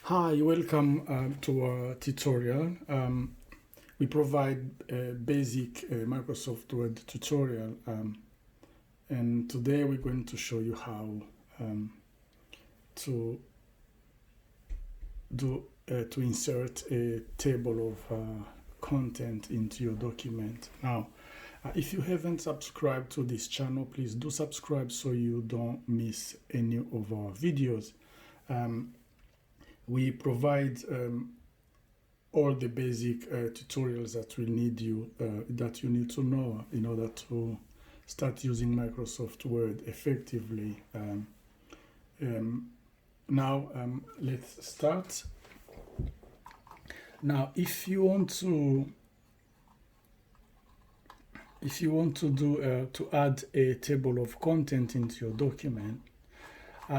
Hi, welcome to our tutorial. We provide a basic Microsoft Word tutorial, and today we're going to show you how to to insert a table of content into your document. Now, if you haven't subscribed to this channel, please do subscribe so you don't miss any of our videos. We provide all the basic tutorials that will need that you need to know in order to start using Microsoft Word effectively. Now let's start. Now, if you want to to add a table of content into your document,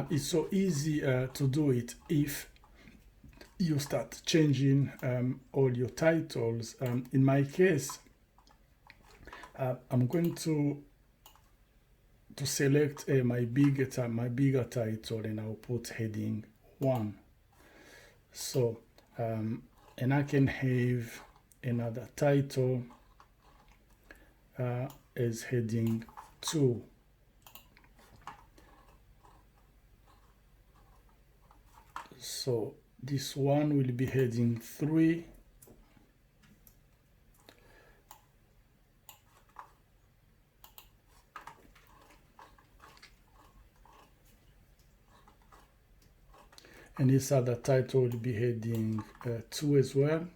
it's so easy to do it if you start changing all your titles. In my case, I'm going to select my bigger title, and I'll put heading 1. So and I can have another title as heading 2. So this one will be heading 3. And this other title will be heading 2 as well.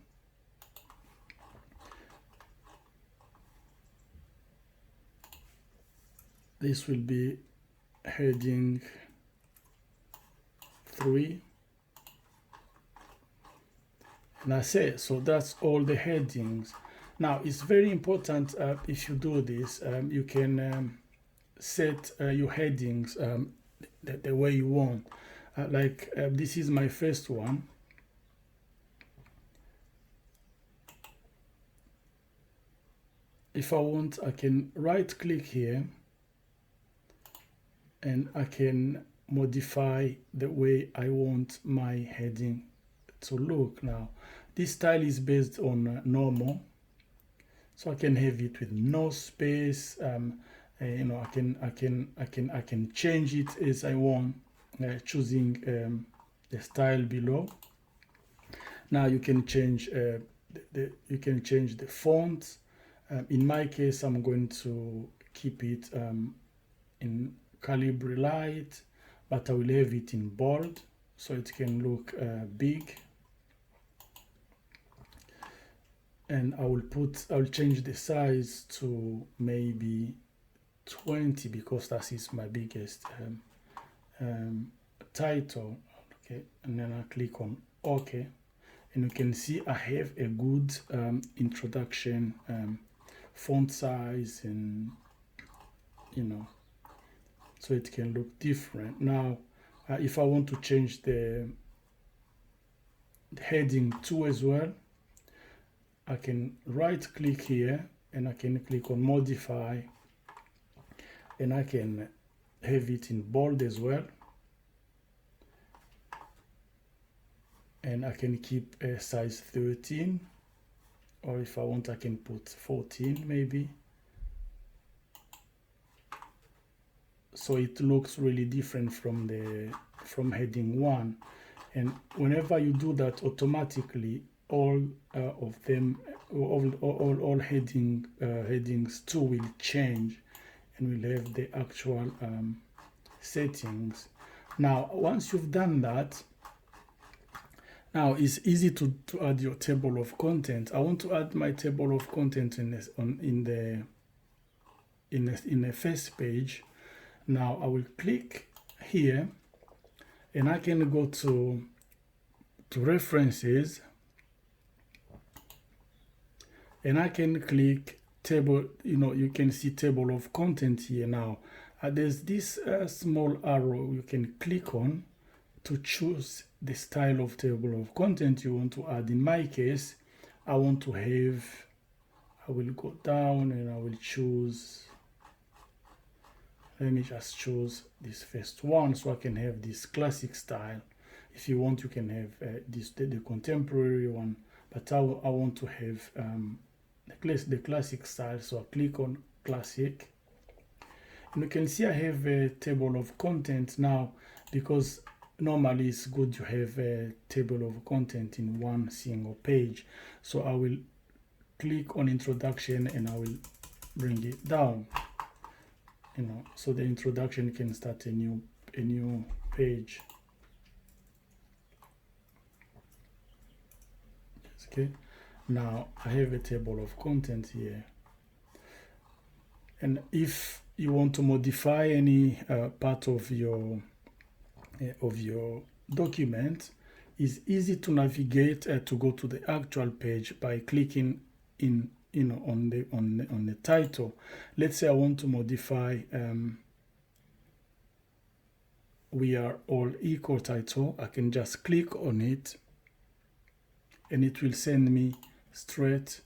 This will be heading 3. And I say, so that's all the headings. Now, it's very important if you do this, you can set your headings the way you want. This is my first one. If I want, I can right click here and I can modify the way I want my heading to look. Now, this style is based on normal, so I can have it with no space. You know, I can change it as I want, choosing the style below. Now you can change the font. In my case, I'm going to keep it in Calibri Light, but I will have it in bold so it can look big. And I'll change the size to maybe 20 because that is my biggest title. Okay, and then I click on OK, and you can see I have a good introduction font size, and you know, so it can look different. Now, if I want to change the heading 2 as well, I can right click here and I can click on modify, and I can have it in bold as well, and I can keep a size 13, or if I want I can put 14 maybe, so it looks really different from heading 1. And whenever you do that, automatically all of them, all headings 2 will change, and we'll have the actual settings. Now, once you've done that, now it's easy to add your table of content. I want to add my table of content in the first page. Now I will click here, and I can go to references, and I can click table. You know, you can see table of content here. Now there's this small arrow you can click on to choose the style of table of content you want to add. In my case, I want to have, I will go down and I will choose, let me just choose this first one so I can have this classic style. If you want, you can have the contemporary one, but I want to have the classic style, so I click on classic. And you can see I have a table of content now, because normally it's good to have a table of content in one single page. So I will click on introduction and I will bring it down, so the introduction can start a new page. Okay, now I have a table of content here, and if you want to modify any part of your document, it's easy to navigate to go to the actual page by clicking in on the title. Let's say I want to modify "We Are All Equal" title. I can just click on it and it will send me straight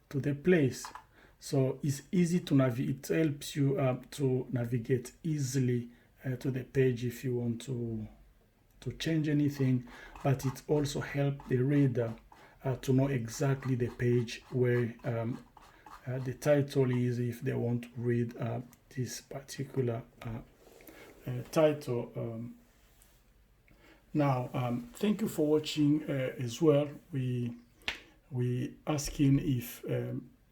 to the place. So it's easy to navigate. It helps you to navigate easily to the page if you want to change anything, but it also helps the reader to know exactly the page where the title is, if they want to read this particular title. Now, thank you for watching as well. We asking if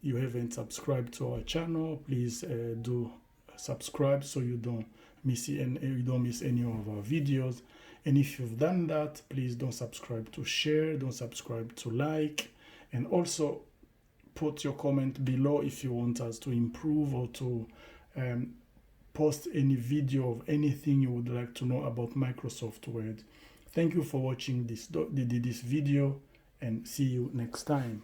you haven't subscribed to our channel, please do subscribe so you don't miss any of our videos. And if you've done that, please don't subscribe to share, don't subscribe to like, and also put your comment below if you want us to improve or to post any video of anything you would like to know about Microsoft Word. Thank you for watching this video, and see you next time.